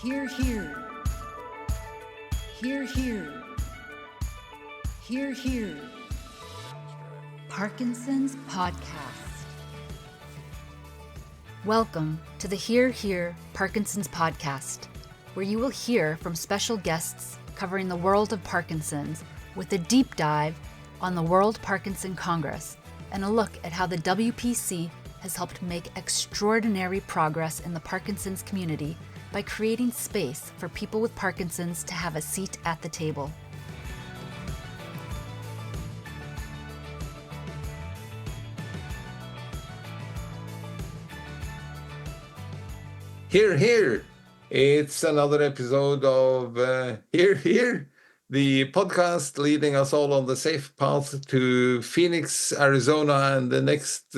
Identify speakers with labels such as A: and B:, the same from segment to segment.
A: Hear, hear. Hear, hear. Hear, hear. Parkinson's Podcast. Welcome to the Hear, Hear Parkinson's Podcast, where you will hear from special guests covering the world of Parkinson's with a deep dive on the World Parkinson Congress and a look at how the WPC has helped make extraordinary progress in the Parkinson's community by creating space for people with Parkinson's to have a seat at the table.
B: Here, here. It's another episode of Here, Here, the podcast leading us all on the safe path to Phoenix, Arizona, and the next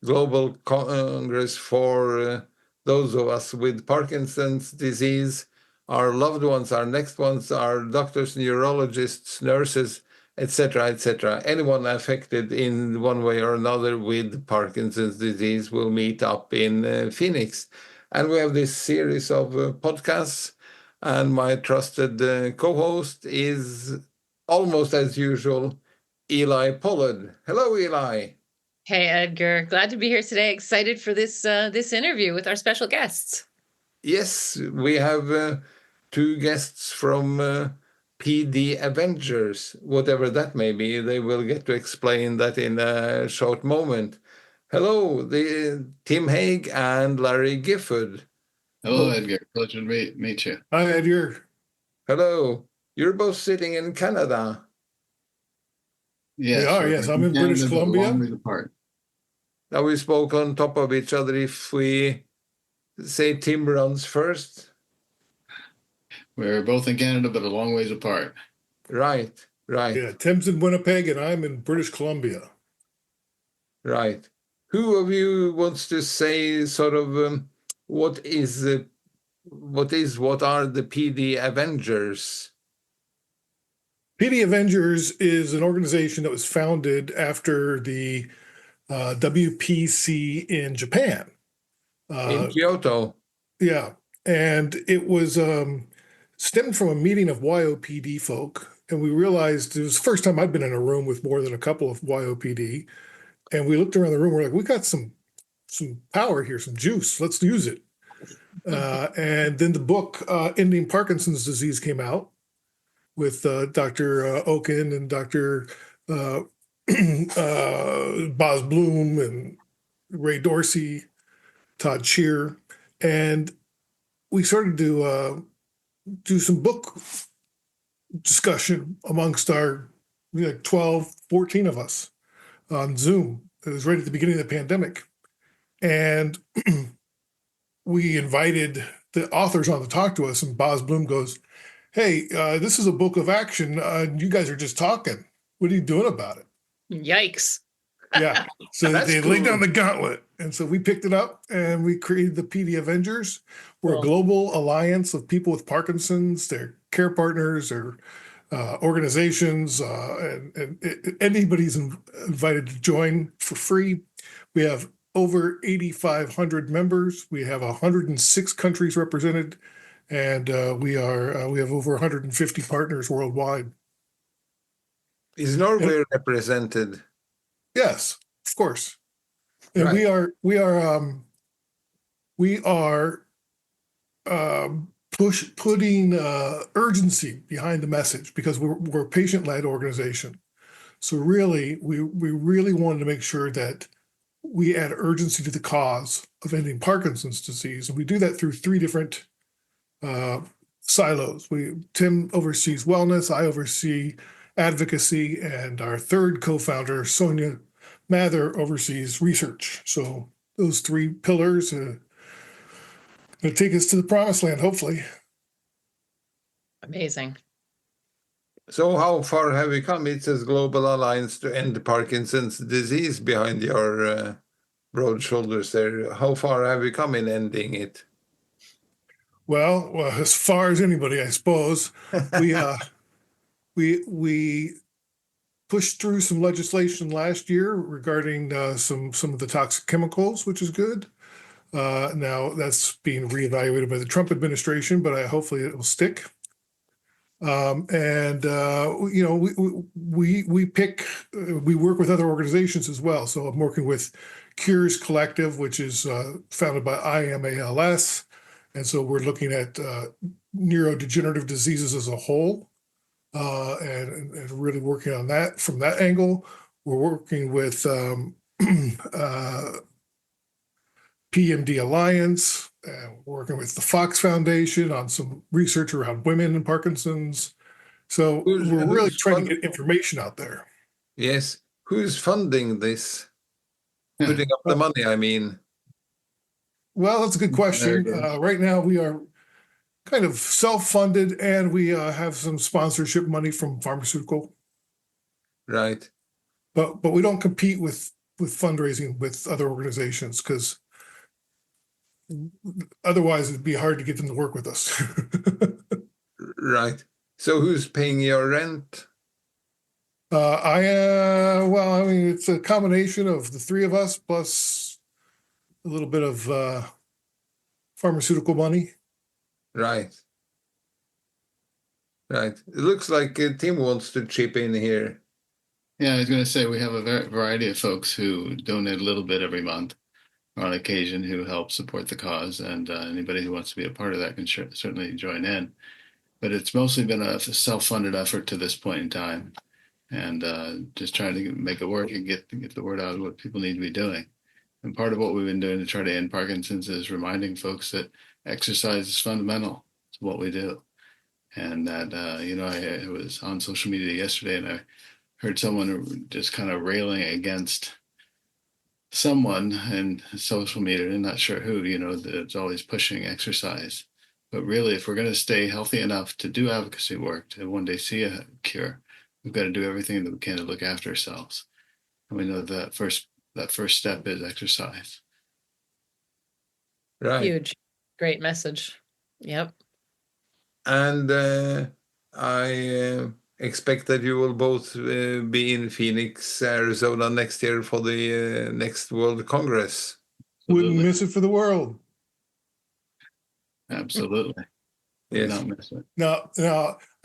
B: global congress for those of us with Parkinson's disease, our loved ones, our next ones, our doctors, neurologists, nurses, etc., etc. Anyone affected in one way or another with Parkinson's disease will meet up in Phoenix. And we have this series of podcasts, and my trusted co-host is almost as usual, Eli Pollard. Hello, Eli.
C: Hey, Edgar. Glad to be here today. Excited for this interview with our special guests.
B: Yes, we have two guests from PD Avengers, whatever that may be. They will get to explain that in a short moment. Hello, Tim Hague and Larry Gifford.
D: Hello, Edgar. Pleasure to meet you.
E: Hi, Edgar.
B: Hello. You're both sitting in Canada.
D: Yes,
E: we are, yes. I'm in British Columbia.
D: Long ways apart.
B: Now we spoke on top of each other. If we say Tim runs first.
D: We're both in Canada, but a long ways apart.
B: Right.
E: Yeah, Tim's in Winnipeg and I'm in British Columbia.
B: Right. Who of you wants to say sort of what are the PD Avengers?
E: PD Avengers is an organization that was founded after the WPC in Japan.
B: In Kyoto.
E: Yeah. And it was stemmed from a meeting of YOPD folk. And we realized it was the first time I'd been in a room with more than a couple of YOPD. And we looked around the room, we're like, we got some power here, some juice. Let's use it. And then the book, Ending Parkinson's Disease, came out with Dr. Oken and Dr. Boz Bloom and Ray Dorsey, Todd Shear. And we started to do some book discussion amongst our 12, 14 of us on Zoom. It was right at the beginning of the pandemic. And we invited the authors on to talk to us, and Boz Bloom goes, hey, this is a book of action. You guys are just talking. What are you doing about it?
C: Yikes.
E: Yeah. So they
B: cool.
E: laid down the gauntlet. And so we picked it up and we created the PD Avengers. We're a global alliance of people with Parkinson's, their care partners, their organizations, and anybody's invited to join for free. We have over 8,500 members. We have 106 countries represented, and we have over 150 partners worldwide.
B: Is Norway represented?
E: Yes, of course. And
B: Right.
E: we are putting urgency behind the message because we're a patient-led organization. So really, we really wanted to make sure that we add urgency to the cause of ending Parkinson's disease. And we do that through three different silos. Tim oversees wellness, I oversee advocacy, and our third co-founder, Sonia Mather, oversees research. So those three pillars going to take us to the promised land, hopefully.
C: Amazing.
B: So how far have we come? It says Global Alliance to End Parkinson's Disease behind your broad shoulders there. How far have we come in ending it?
E: Well, as far as anybody, I suppose. We pushed through some legislation last year regarding some of the toxic chemicals, which is good. Now that's being reevaluated by the Trump administration, but hopefully it will stick. And we pick, we work with other organizations as well. So I'm working with Cures Collective, which is founded by IMALS. And so we're looking at neurodegenerative diseases as a whole, and really working on that from that angle. We're working with PMD Alliance, working with the Fox Foundation on some research around women and Parkinson's. So we're really trying to get information out there.
B: Yes. Who's funding this? Putting up the money, I mean.
E: Well, that's a good question. Right now, we are kind of self-funded, and we have some sponsorship money from pharmaceutical.
B: Right.
E: But we don't compete with fundraising with other organizations, because otherwise it'd be hard to get them to work with us.
B: Right. So who's paying your rent?
E: Well, I mean, it's a combination of the three of us plus a little bit of pharmaceutical money.
B: Right. Right. It looks like Tim wants to chip in here.
D: Yeah, I was going to say we have a variety of folks who donate a little bit every month or on occasion who help support the cause, and anybody who wants to be a part of that can certainly join in. But it's mostly been a self-funded effort to this point in time, and just trying to make it work and get the word out of what people need to be doing. And part of what we've been doing to try to end Parkinson's is reminding folks that exercise is fundamental to what we do. And that, I was on social media yesterday and I heard someone just kind of railing against someone in social media, and not sure who, that's always pushing exercise. But really, if we're going to stay healthy enough to do advocacy work, to one day see a cure, we've got to do everything that we can to look after ourselves. And we know that first step is exercise.
B: Right.
C: Huge. Great message. Yep.
B: And I expect that you will both be in Phoenix, Arizona next year for the next World Congress.
E: Wouldn't miss it for the world.
D: Absolutely.
B: Yes.
D: Not miss it.
E: Now,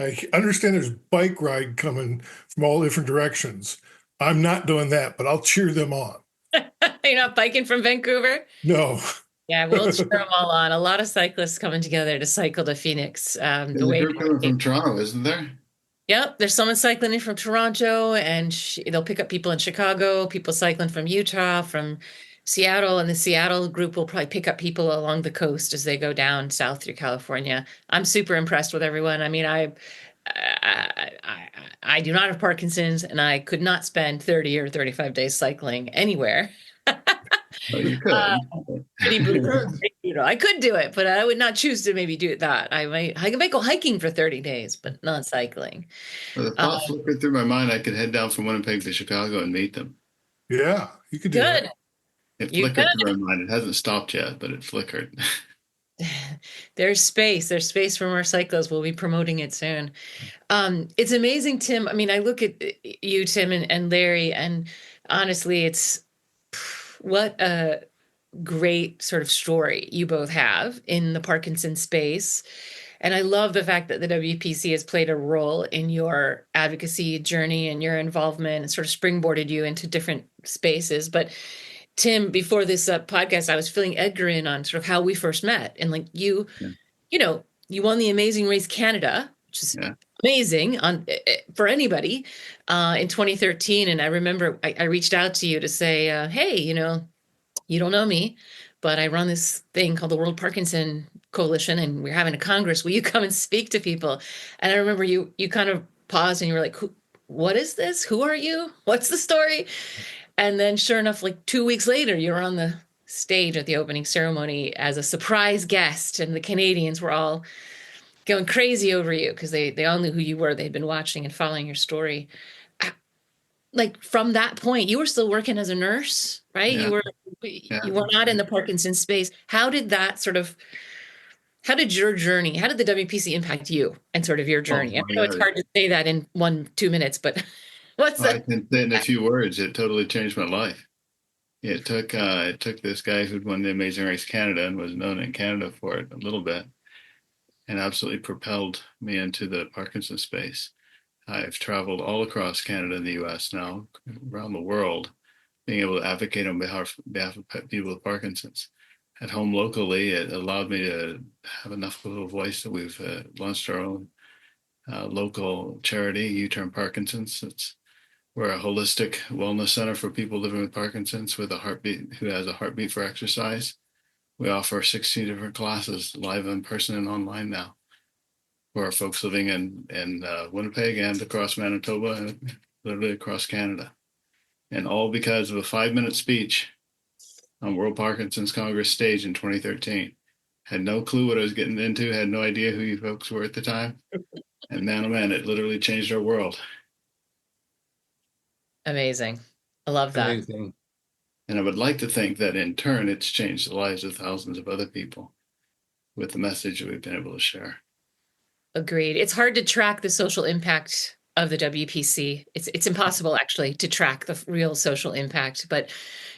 E: I understand there's bike ride coming from all different directions. I'm not doing that, but I'll cheer them on.
C: You're not biking from Vancouver?
E: No.
C: Yeah, we'll cheer them all on. A lot of cyclists coming together to cycle to Phoenix.
D: There's a group coming from Toronto, isn't there?
C: Yep, there's someone cycling in from Toronto, and they'll pick up people in Chicago, people cycling from Utah, from Seattle, and the Seattle group will probably pick up people along the coast as they go down south through California. I'm super impressed with everyone. I mean, I do not have Parkinson's, and I could not spend 30 or 35 days cycling anywhere.
D: Oh, you could.
C: I could do it, but I would not choose to maybe do that. I might go hiking for 30 days, but not cycling.
D: Well, the thought flickered through my mind I could head down from Winnipeg to Chicago and meet them.
E: Yeah, you could do
C: Good.
E: that.
D: It flickered through my mind. It hasn't stopped yet, but it flickered.
C: There's space. There's space for more cyclists. We'll be promoting it soon. It's amazing, Tim. I mean, I look at you, Tim, and Larry, and honestly, it's what a great sort of story you both have in the Parkinson space. And I love the fact that the WPC has played a role in your advocacy journey and your involvement and sort of springboarded you into different spaces. But Tim, before this podcast, I was filling Edgar in on sort of how we first met. And like you won the Amazing Race Canada, which is amazing for anybody in 2013. And I remember I reached out to you to say, hey, you don't know me, but I run this thing called the World Parkinson Coalition, and we're having a Congress. Will you come and speak to people? And I remember you kind of paused and you were like, what is this? Who are you? What's the story? And then sure enough, like 2 weeks later, you're on the stage at the opening ceremony as a surprise guest. And the Canadians were all going crazy over you because they all knew who you were. They'd been watching and following your story. Like from that point, you were still working as a nurse, right?
D: Yeah.
C: You were not in the Parkinson space. How did your journey, how did the WPC impact you and sort of your journey? I know it's hard to say that in 1-2 minutes, but what's that?
D: I can say in a few words, it totally changed my life. It took this guy who'd won the Amazing Race Canada and was known in Canada for it a little bit, and absolutely propelled me into the Parkinson space. I've traveled all across Canada and the U.S. now, around the world, being able to advocate on behalf of people with Parkinson's. At home locally, it allowed me to have enough of a voice that we've launched our own local charity, U-Turn Parkinson's. We're a holistic wellness center for people living with Parkinson's who has a heartbeat for exercise. We offer 16 different classes, live in person and online now, for our folks living in Winnipeg and across Manitoba and literally across Canada. And all because of a 5-minute speech on World Parkinson's Congress stage in 2013. Had no clue what I was getting into, had no idea who you folks were at the time. And man, oh man, it literally changed our world.
C: Amazing. I love that.
B: Amazing.
D: And I would like to think that in turn, it's changed the lives of thousands of other people with the message that we've been able to share.
C: Agreed. It's hard to track the social impact of the WPC. It's impossible actually to track the real social impact, but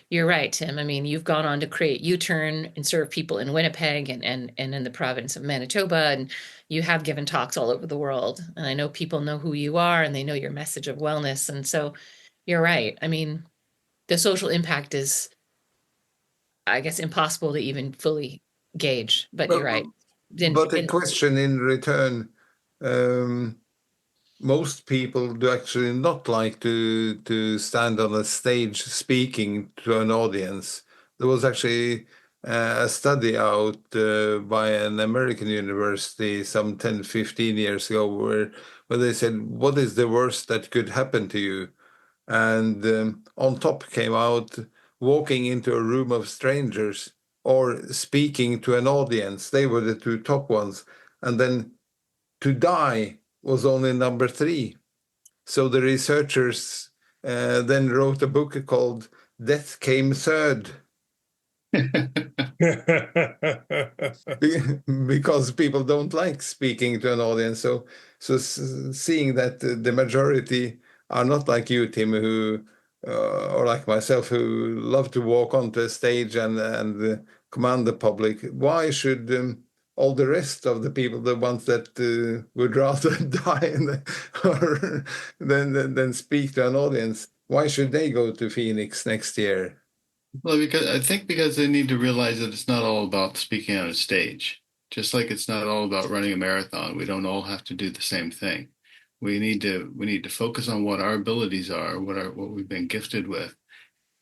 C: you're right, Tim. I mean, you've gone on to create U-Turn and serve people in Winnipeg and in the province of Manitoba, and you have given talks all over the world. And I know people know who you are and they know your message of wellness. And so you're right. I mean, the social impact is, I guess, impossible to even fully gauge, but you're right.
B: But a question in return, most people do actually not like to stand on a stage speaking to an audience. There was actually a study out by an American university some 10, 15 years ago where they said, what is the worst that could happen to you? And on top came out walking into a room of strangers or speaking to an audience. They were the two top ones. And then to die was only number 3. So the researchers then wrote a book called Death Came Third. Because people don't like speaking to an audience. So seeing that the majority are not like you, Tim, who or like myself, who love to walk onto a stage and command the public, why should all the rest of the people, the ones that would rather die than speak to an audience, why should they go to Phoenix next year?
D: Well, because they need to realize that it's not all about speaking on a stage. Just like it's not all about running a marathon. We don't all have to do the same thing. We need to focus on what our abilities are, what we've been gifted with,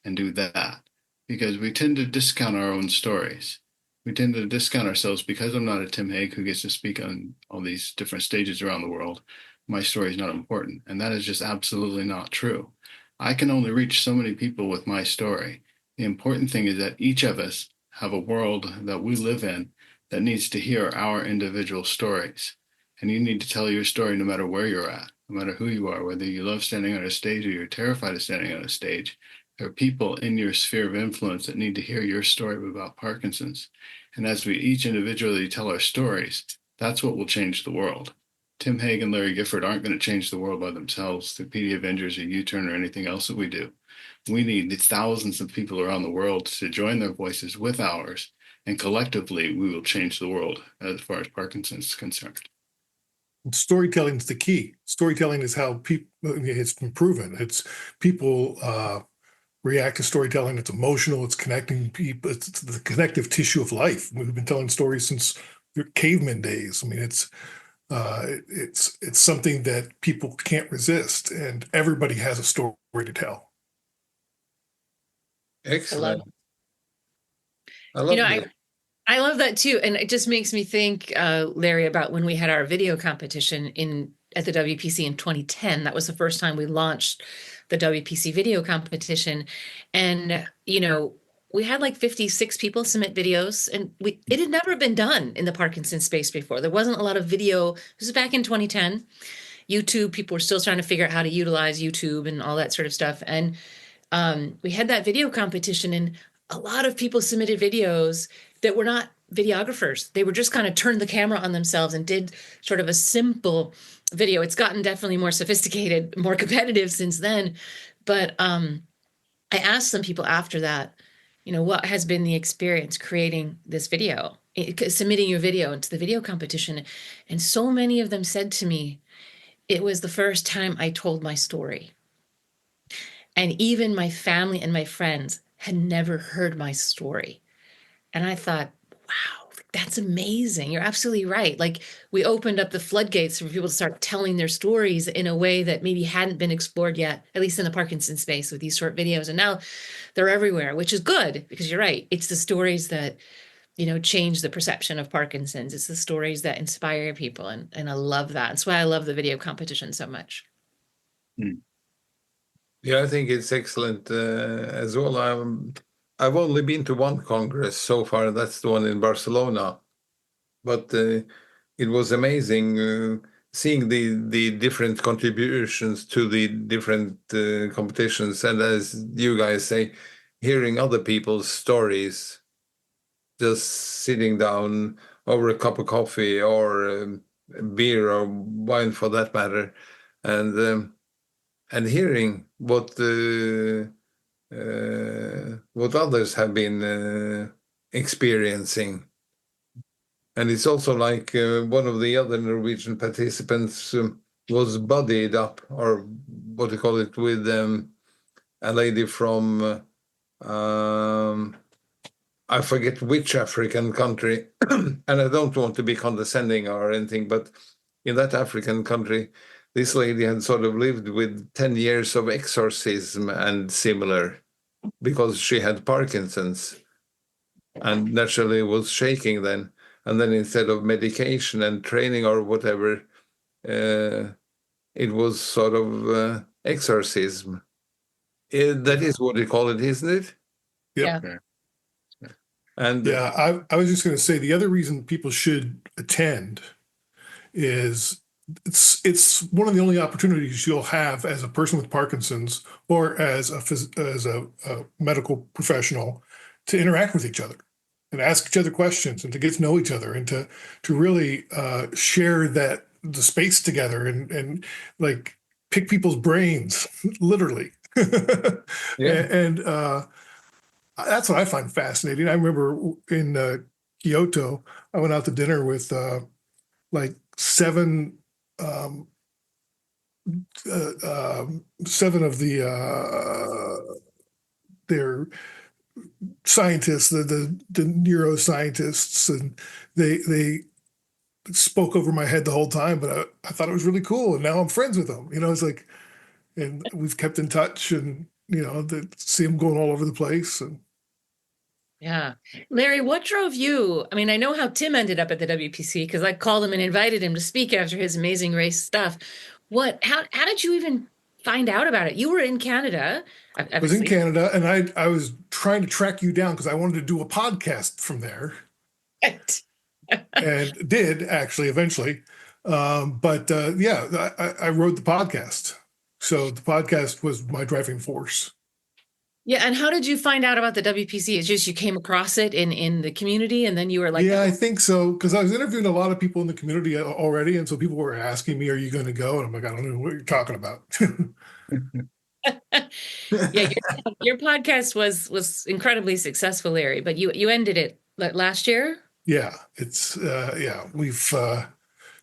D: and do that. Because we tend to discount our own stories. We tend to discount ourselves because I'm not a Tim Hague who gets to speak on all these different stages around the world. My story is not important. And that is just absolutely not true. I can only reach so many people with my story. The important thing is that each of us have a world that we live in that needs to hear our individual stories. And you need to tell your story no matter where you're at, no matter who you are, whether you love standing on a stage or you're terrified of standing on a stage. There are people in your sphere of influence that need to hear your story about Parkinson's. And as we each individually tell our stories, that's what will change the world. Tim Hague and Larry Gifford aren't going to change the world by themselves through PD Avengers or U-Turn or anything else that we do. We need thousands of people around the world to join their voices with ours, and collectively we will change the world as far as Parkinson's is concerned.
E: Storytelling is the key. Storytelling is how people, it's been proven. It's people react to storytelling. It's emotional. It's connecting people. It's the connective tissue of life. We've been telling stories since the caveman days. I mean, it's something that people can't resist, and everybody has a story to tell.
B: Excellent. I love that.
C: I love that too. And it just makes me think, Larry, about when we had our video competition at the WPC in 2010. That was the first time we launched the WPC video competition. And, we had like 56 people submit videos, and it had never been done in the Parkinson's space before. There wasn't a lot of video. This was back in 2010. YouTube, people were still trying to figure out how to utilize YouTube and all that sort of stuff. And we had that video competition, and a lot of people submitted videos that were not videographers. They were just kind of turned the camera on themselves and did sort of a simple video. It's gotten definitely more sophisticated, more competitive since then. But I asked some people after that, what has been the experience creating this video, submitting your video into the video competition? And so many of them said to me, it was the first time I told my story. And even my family and my friends had never heard my story. And I thought, wow, that's amazing. You're absolutely right. Like, we opened up the floodgates for people to start telling their stories in a way that maybe hadn't been explored yet, at least in the Parkinson space with these short videos. And now they're everywhere, which is good, because you're right. It's the stories that, change the perception of Parkinson's. It's the stories that inspire people. And I love that. That's why I love the video competition so much.
B: Yeah, I think it's excellent as well. I've only been to one Congress so far. That's the one in Barcelona. But it was amazing seeing the different contributions to the different competitions. And as you guys say, hearing other people's stories, just sitting down over a cup of coffee or beer or wine for that matter, and hearing what others have been experiencing. And it's also like one of the other Norwegian participants was buddied up, or what do you call it, with a lady from, I forget which African country, and I don't want to be condescending or anything, but in that African country, this lady had sort of lived with 10 years of exorcism and similar, because she had Parkinson's and naturally was shaking then. And then instead of medication and training or whatever, it was sort of exorcism. That is what you call it, isn't it?
E: Yep.
C: Yeah.
B: And
E: yeah, I was just going to say the other reason people should attend is it's one of the only opportunities you'll have as a person with Parkinson's or as a medical professional to interact with each other and ask each other questions and to get to know each other and to really share the space together and like pick people's brains, literally.
B: Yeah.
E: And that's what I find fascinating. I remember in Kyoto, I went out to dinner with like seven of their scientists, the neuroscientists, and they spoke over my head the whole time, but I thought it was really cool. And now I'm friends with them. It's like, and we've kept in touch, and see them going all over the place. And
C: yeah. Larry, what drove you? I mean, I know how Tim ended up at the WPC because I called him and invited him to speak after his amazing race stuff. How did you even find out about it? You were in Canada.
E: I was in Canada, and I was trying to track you down because I wanted to do a podcast from there. And did actually eventually. But I wrote the podcast. So the podcast was my driving force.
C: Yeah. And how did you find out about the WPC? It's just you came across it in the community, and then you were like,
E: yeah, I think so. Because I was interviewing a lot of people in the community already. And so people were asking me, are you going to go? And I'm like, I don't know what you're talking about.
C: Yeah, your podcast was incredibly successful, Larry, but you ended it last year?
E: Yeah, it's we've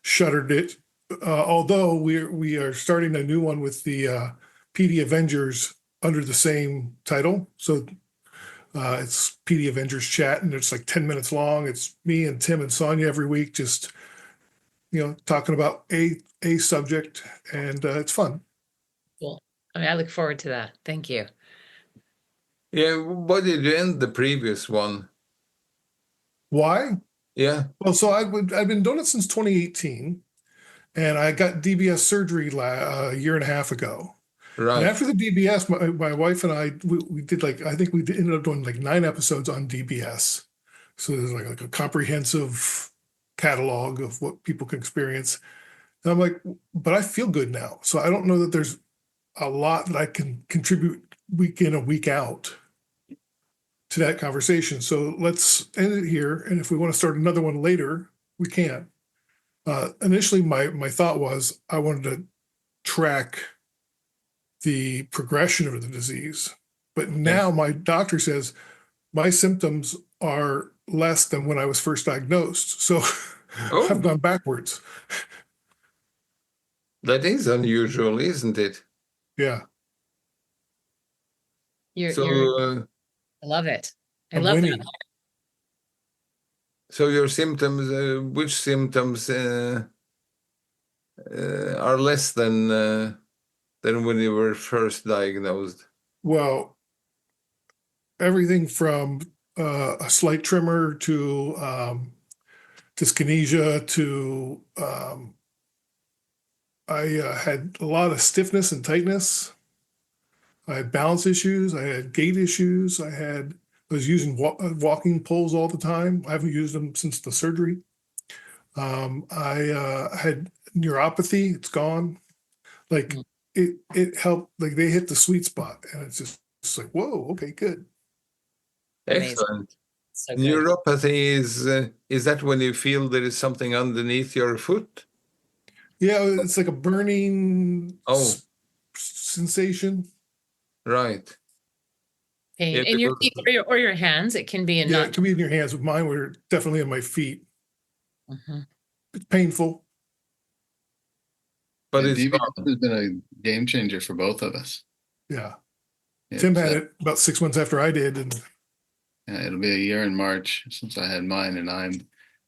E: shuttered it. Although we are starting a new one with the PD Avengers under the same title. So it's PD Avengers Chat, and it's like 10 minutes long. It's me and Tim and Sonia every week, just talking about a subject, and it's fun.
C: Cool. I mean, I look forward to that. Thank you.
B: yeah, why did you end the previous one?
E: Why?
B: Yeah.
E: Well, so I've been doing it since 2018, and I got DBS surgery a year and a half ago.
B: Right.
E: And after the DBS, my wife and I, we did I think we ended up doing like 9 episodes on DBS. So there's like a comprehensive catalog of what people can experience. And I'm like, but I feel good now. So I don't know that there's a lot that I can contribute week in and week out to that conversation. So let's end it here. And if we want to start another one later, we can. Initially, my thought was I wanted to track the progression of the disease. But now my doctor says, my symptoms are less than when I was first diagnosed. So
B: Oh.
E: I've gone backwards.
B: That is unusual, isn't it?
E: Yeah.
B: So,
C: I love it. I
E: I'm
C: love
E: winning.
C: that.
B: so your symptoms, which symptoms are less than when you were first diagnosed?
E: Well, everything from a slight tremor to dyskinesia to I had a lot of stiffness and tightness. I had balance issues. I had gait issues. I was using walking poles all the time. I haven't used them since the surgery. I had neuropathy. It's gone. Like
C: Mm.
E: it helped. Like they hit the sweet spot, and it's like, whoa, okay, good.
C: Amazing.
B: Excellent.
C: So good.
B: Neuropathy is that when you feel there is something underneath your foot?
E: Yeah, it's like a burning
B: Oh,
E: sensation.
B: right.
C: Pain
B: Yeah,
C: in your feet or your hands. It can be in
E: Yeah,
C: not.
E: it can be in your hands. But mine were definitely in my feet.
C: Mhm.
E: It's painful.
B: but
D: Yeah,
B: it's
D: DBS
B: gone.
D: has been a game changer for both of us.
E: Yeah. Tim
D: It's,
E: had it about 6 months after I did, and
D: it'll be a year in March since I had mine, and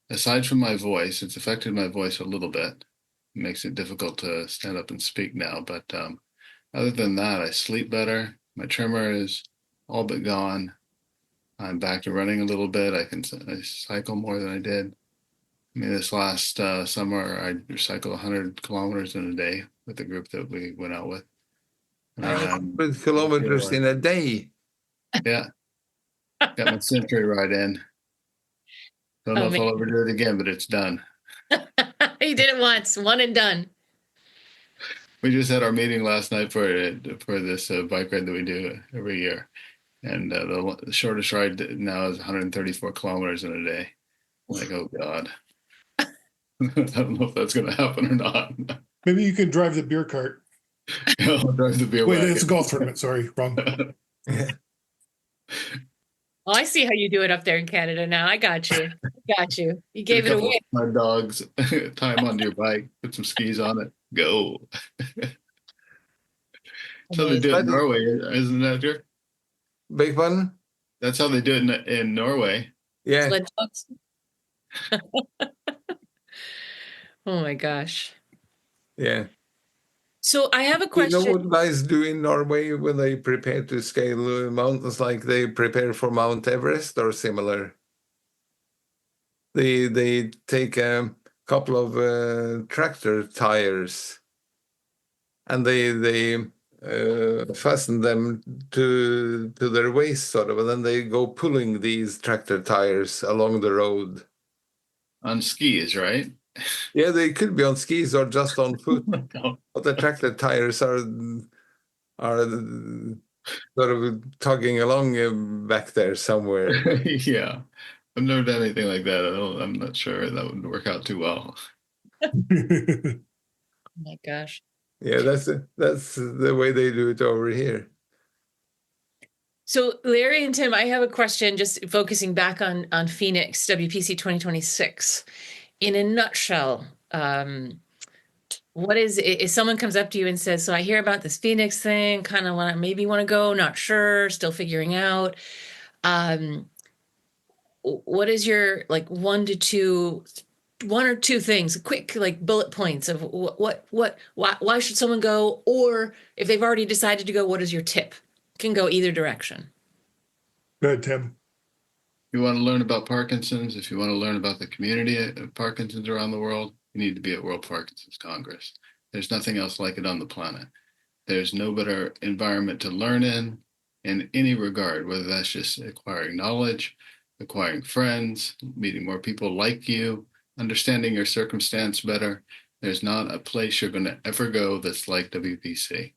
D: aside from my voice, it's affected my voice a little bit. It makes it difficult to stand up and speak now, but other than that, I sleep better. My tremor is all but gone. I'm back to running a little bit. I cycle more than I did. I mean, this last summer, I cycled 100 kilometers in a day with the group that we went out with. And I had,
B: 100 kilometers in a day.
D: yeah, got my century ride in. Don't know if I'll ever do it again, but it's done.
C: He did it once, one and done.
D: We just had our meeting last night for this bike ride that we do every year, and the shortest ride now is 134 kilometers in a day. I'm like, oh God, I don't know if that's going to happen or not.
E: maybe you can drive the beer cart.
D: I'll drive the beer
E: Wait,
D: wagon.
E: it's a golf tournament. Sorry, wrong.
C: Oh, I see how you do it up there in Canada now. I got you. Got you. You gave it away.
D: My dogs, tie them onto your bike, put some skis on it, go. So they do it in Norway, isn't that true?
B: Big one?
D: That's how they do it in Norway.
B: Yeah.
C: Sled dogs. Oh my gosh.
B: Yeah.
C: So I have a
B: You
C: question.
B: know what guys do in Norway when they prepare to scale mountains, like they prepare for Mount Everest or similar? They take a couple of tractor tires and they fasten them to their waist, sort of, and then they go pulling these tractor tires along the road.
D: On skis, right?
B: Yeah, they could be on skis or just on foot, but the tractor tires are sort of tugging along back there somewhere.
D: Yeah. I've never done anything like that. I'm not sure that would work out too well.
C: Oh my gosh.
B: Yeah, that's the way they do it over here.
C: So Larry and Tim, I have a question just focusing back on Phoenix WPC 2026. In a nutshell, what is if someone comes up to you and says, so I hear about this Phoenix thing, kind of want to go, not sure, still figuring out. What is your like one or two things, quick like bullet points of why should someone go, or if they've already decided to go, what is your tip? Can go either direction.
E: Go ahead, Tim.
D: If you want to learn about Parkinson's, if you want to learn about the community of Parkinson's around the world, you need to be at World Parkinson's Congress. There's nothing else like it on the planet. There's no better environment to learn in any regard, whether that's just acquiring knowledge, acquiring friends, meeting more people like you, understanding your circumstance better. There's not a place you're going to ever go that's like WPC.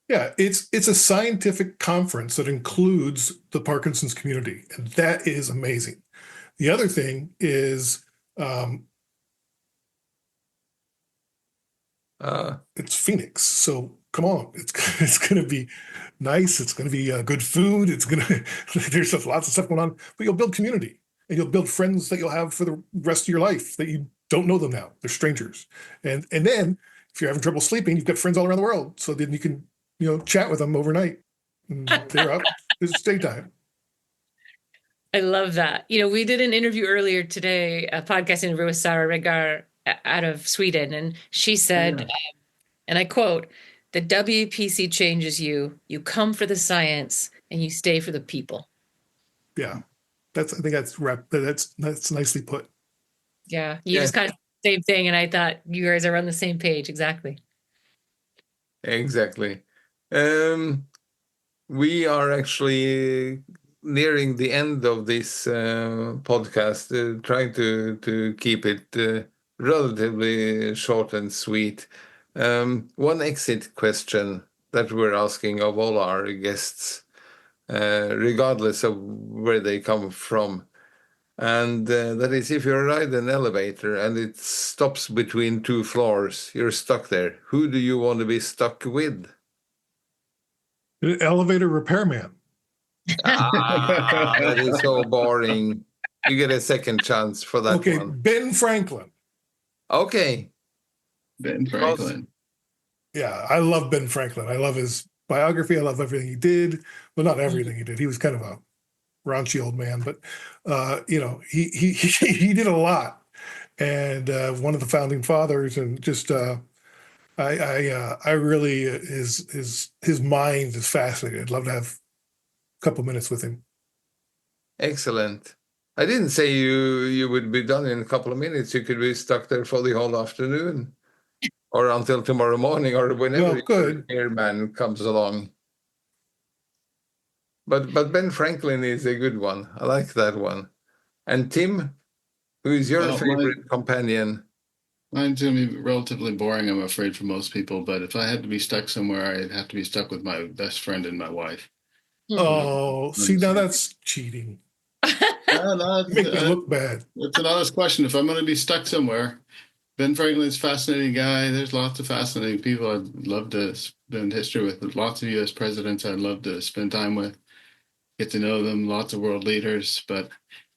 E: Yeah, it's a scientific conference that includes the Parkinson's community, and that is amazing. The other thing is it's Phoenix, so come on, it's going to be nice. It's going to be good food. It's going to, there's lots of stuff going on, but you'll build community and you'll build friends that you'll have for the rest of your life that you don't know them now. They're strangers. And then if you're having trouble sleeping, you've got friends all around the world. So then you can, chat with them overnight. And they're up. It's daytime.
C: I love that. We did an interview earlier today, a podcast interview with Sarah Regar out of Sweden. And she said, and I quote, "The WPC changes you. You come for the science and you stay for the people."
E: Yeah. I think that's nicely put.
C: Yeah. You just kind of same thing. And I thought you guys are on the same page. Exactly.
B: Exactly. We are actually nearing the end of this podcast, trying to keep it relatively short and sweet. One exit question that we're asking of all our guests, regardless of where they come from. And that is, if you ride an elevator and it stops between two floors, you're stuck there. Who do you want to be stuck with?
E: An elevator repairman.
B: That is so boring. You get a second chance for that one.
E: Ben Franklin.
B: Okay.
D: Ben Franklin.
E: Yeah, I love Ben Franklin. I love his biography. I love everything he did. Well, not everything he did. He was kind of a raunchy old man, but he did a lot. And one of the founding fathers, and just I really his mind is fascinating. I'd love to have a couple minutes with him.
B: Excellent. I didn't say you would be done in a couple of minutes. You could be stuck there for the whole afternoon, or until tomorrow morning, or whenever your airman comes along. But Ben Franklin is a good one. I like that one. And Tim, who is your favorite companion?
D: Mine's going to be relatively boring, I'm afraid, for most people. But if I had to be stuck somewhere, I'd have to be stuck with my best friend and my wife.
E: Oh, see, now that's cheating. Make me look bad.
D: It's an honest question. If I'm going to be stuck somewhere, Ben Franklin's a fascinating guy. There's lots of fascinating people I'd love to spend history with. There's lots of U.S. presidents I'd love to spend time with, get to know them, lots of world leaders. But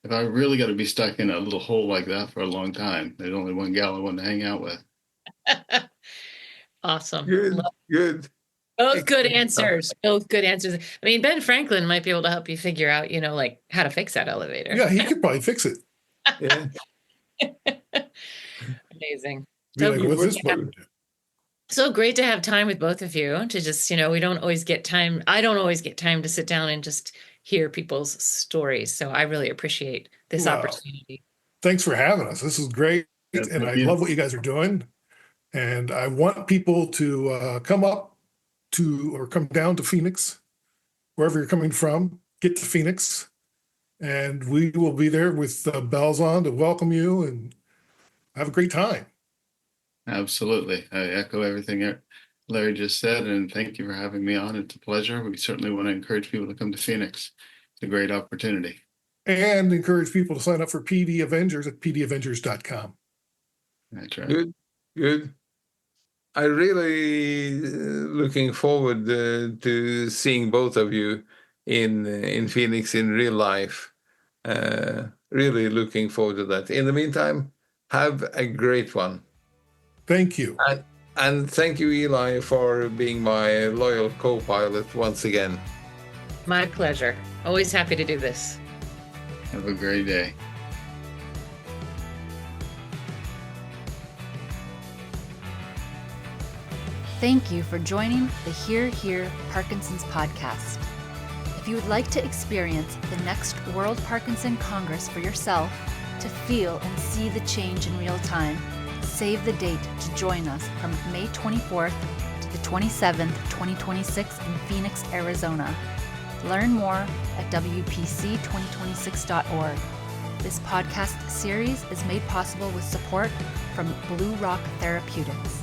D: if I really got to be stuck in a little hole like that for a long time, there's only one gal I want to hang out with.
C: Awesome.
B: Good.
C: Both good answers. Both good answers. I mean, Ben Franklin might be able to help you figure out, like how to fix that elevator.
E: Yeah, he could probably fix it.
B: Yeah.
C: Amazing.
E: So
C: great to have time with both of you to just, we don't always get time. I don't always get time to sit down and just hear people's stories. So I really appreciate this opportunity.
E: Thanks for having us. This is great. And I love what you guys are doing. And I want people to come down to Phoenix, wherever you're coming from, get to Phoenix. And we will be there with bells on to welcome you and have a great time.
D: Absolutely. I echo everything Larry just said, and thank you for having me on. It's a pleasure. We certainly want to encourage people to come to Phoenix. It's a great opportunity.
E: And encourage people to sign up for PD Avengers at pdavengers.com.
D: That's right.
B: Good. I really looking forward to seeing both of you in Phoenix in real life. Really looking forward to that. In the meantime, have a great one.
E: Thank you.
B: And thank you, Eli, for being my loyal co-pilot once again.
C: My pleasure. Always happy to do this.
D: Have a great day.
A: Thank you for joining the Here Parkinson's podcast. If you would like to experience the next World Parkinson Congress for yourself, to feel and see the change in real time, save the date to join us from May 24th to the 27th, 2026 in Phoenix, Arizona. Learn more at WPC2026.org. This podcast series is made possible with support from Blue Rock Therapeutics.